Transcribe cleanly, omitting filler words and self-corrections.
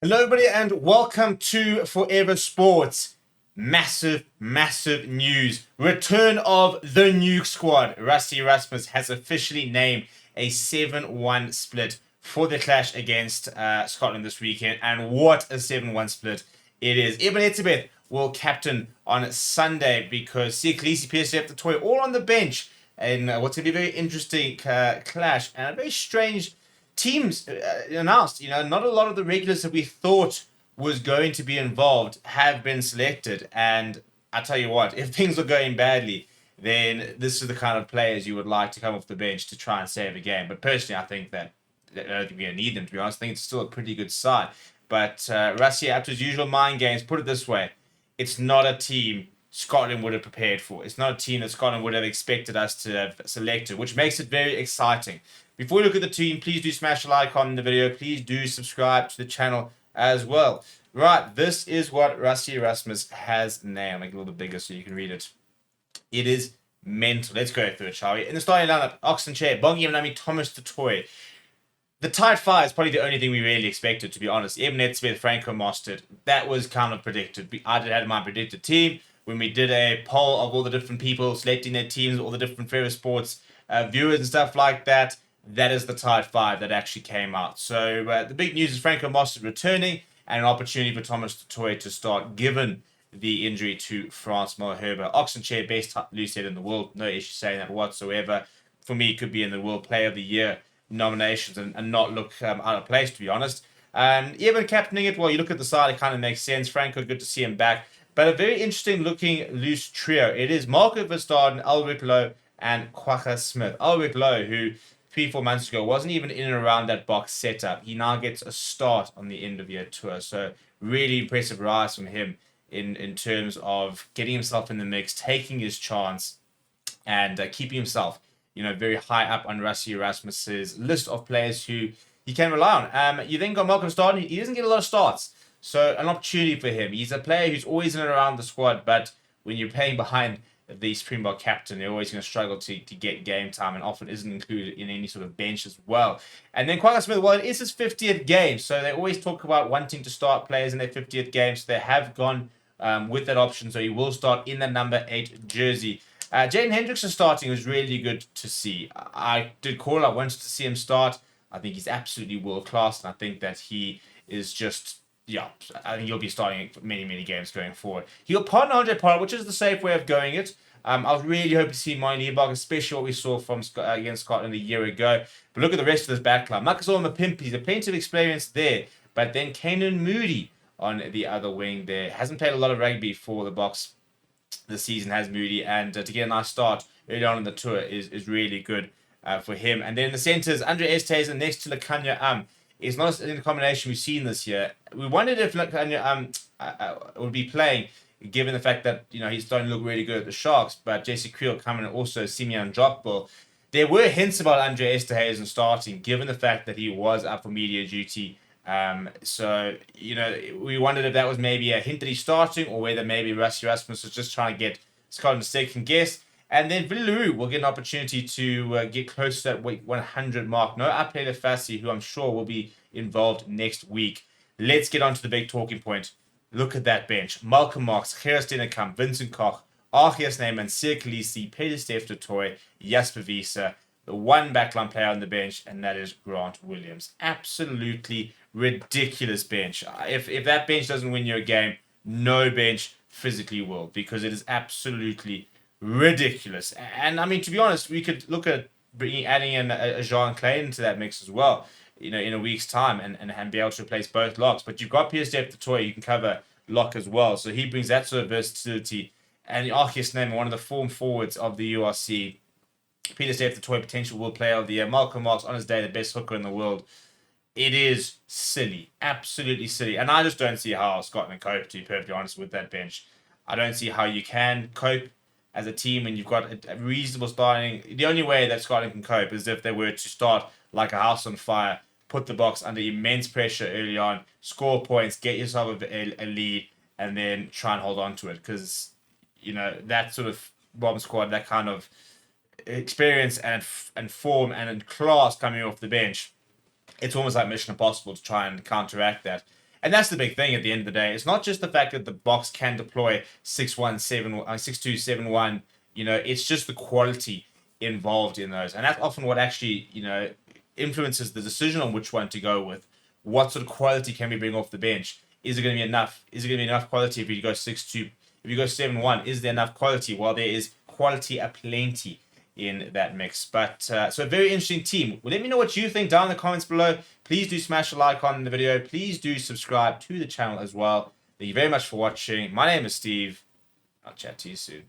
Hello, everybody, and welcome to Forever Sports. Massive news. Return of the Nuke squad. Rassie Erasmus has officially named a 7-1 split for the clash against Scotland this weekend. And what a 7-1 split it is. Ibn Etzebeth will captain on Sunday because Siklisi, PSF, the toy, all on the bench. And what's going to be a very interesting clash and a very strange teams announced. Not a lot of the regulars that we thought was going to be involved have been selected. And I tell you what, if things are going badly, then this is the kind of players you would like to come off the bench to try and save a game. But personally, I think that I don't think we're going to need them, to be honest. I think it's still a pretty good side. But Rassie, after his usual mind games, put it this way, it's not a team Scotland would have prepared for. It's not a team that Scotland would have expected us to have selected, which makes it very exciting. Before we look at the team, please do smash the like on the video. Please do subscribe to the channel as well. Right, this is what Rassie Erasmus has named. Make it a little bit bigger so you can read it. It is mental. Let's go through it, shall we? In the starting lineup, Oxenchair, Bongi Mnami, Thomas Tutoy. The tight five is probably the only thing we really expected, to be honest. Eben Etzebeth, Franco Mostert. That was kind of predicted. I had my predicted team when we did a poll of all the different people selecting their teams, all the different Forever Sports viewers and stuff like that. That is the tight five that actually came out. So the big news is Franco Mostert returning and an opportunity for Thomas Tutoy to start, given the injury to France Malherbe. Oxenchair, best loose head in the world. No issue saying that whatsoever. For me, could be in the World Player of the Year nominations and not look out of place, to be honest. Even captaining it, well, you look at the side, it kind of makes sense. Franco, good to see him back. But a very interesting looking loose trio. It is Marco Verstappen, Albert Lowe, and Kwagga Smith. Albert Lowe, who 3-4 months ago wasn't even in and around that box setup. He now gets a start on the end of year tour. So really impressive rise from him in terms of getting himself in the mix, taking his chance, and keeping himself, very high up on Rassie Erasmus's list of players who he can rely on. You then got Malcolm Starden. He doesn't get a lot of starts. So an opportunity for him. He's a player who's always in and around the squad, but when you're playing behind the Springbok captain, they're always going to struggle to get game time and often isn't included in any sort of bench as well. And then Kwagga Smith, well, it is his 50th game, so they always talk about wanting to start players in their 50th game, so they have gone with that option, so he will start in the number 8 jersey. Jaden Hendrickson starting was really good to see. I did call, I wanted to see him start. I think he's absolutely world class, and I think that he is just... Yeah, I think he'll be starting many games going forward. He'll partner Andre Pollard, which is the safe way of going it. I was really hoping to see Moyne Leibach, especially what we saw from against Scotland a year ago. But look at the rest of this backline. Makazole Mapimpi, he's a plenty of experience there. But then Kanan Moody on the other wing there. Hasn't played a lot of rugby for the Boks this season, has Moody. And to get a nice start early on in the tour is really good for him. And then in the centres, Andre Esterhuizen next to Lekanya It's not in the combination we've seen this year. We wondered if would be playing, given the fact that he's starting to look really good at the Sharks. But JC Creel coming and also Simeon Dropball. There were hints about Andre Esterhuizen starting, given the fact that he was up for media duty. So we wondered if that was maybe a hint that he's starting, or whether maybe Rassie Erasmus was just trying to get Scotland to second guess. And then Billy LaRue will get an opportunity to get close to that week 100 mark. No Apele Fassi, who I'm sure will be involved next week. Let's get on to the big talking point. Look at that bench. Malcolm Marx, Gerard Dennekamp, Vincent Koch, Archias Neyman, Siklisi, Peter Steph Toy, Jasper Wiese. The one backline player on the bench, and that is Grant Williams. Absolutely ridiculous bench. If that bench doesn't win you a game, no bench physically will, because it is absolutely ridiculous. And I mean, to be honest, we could look at adding in a Jean Clay into that mix as well, in a week's time, and be able to replace both locks. But you've got Pierre Steph Toy, you can cover lock as well. So he brings that sort of versatility. And Archias Neyman, one of the form forwards of the URC. Peter Steph Toy, potential World Player of the Year. Malcolm Marx, on his day, the best hooker in the world. It is silly. Absolutely silly. And I just don't see how Scotland cope, to be perfectly honest, with that bench. I don't see how you can cope as a team when you've got a reasonable starting. The only way that Scotland can cope is if they were to start like a house on fire, put the Boks under immense pressure early on, score points, get yourself a lead, and then try and hold on to it. Because, that sort of bomb squad, that kind of experience and form and class coming off the bench, it's almost like Mission Impossible to try and counteract that. And that's the big thing at the end of the day. It's not just the fact that the box can deploy 6271. It's just the quality involved in those. And that's often what actually, influences the decision on which one to go with. What sort of quality can we bring off the bench? Is it going to be enough? Is it going to be enough quality if you go 6-2? If you go 7-1, is there enough quality? Well, there is quality aplenty in that mix. But so a very interesting team. Well, let me know what you think down in the comments below. Please do smash a like on the video. Please do subscribe to the channel as well. Thank you very much for watching. My name is Steve. I'll chat to you soon.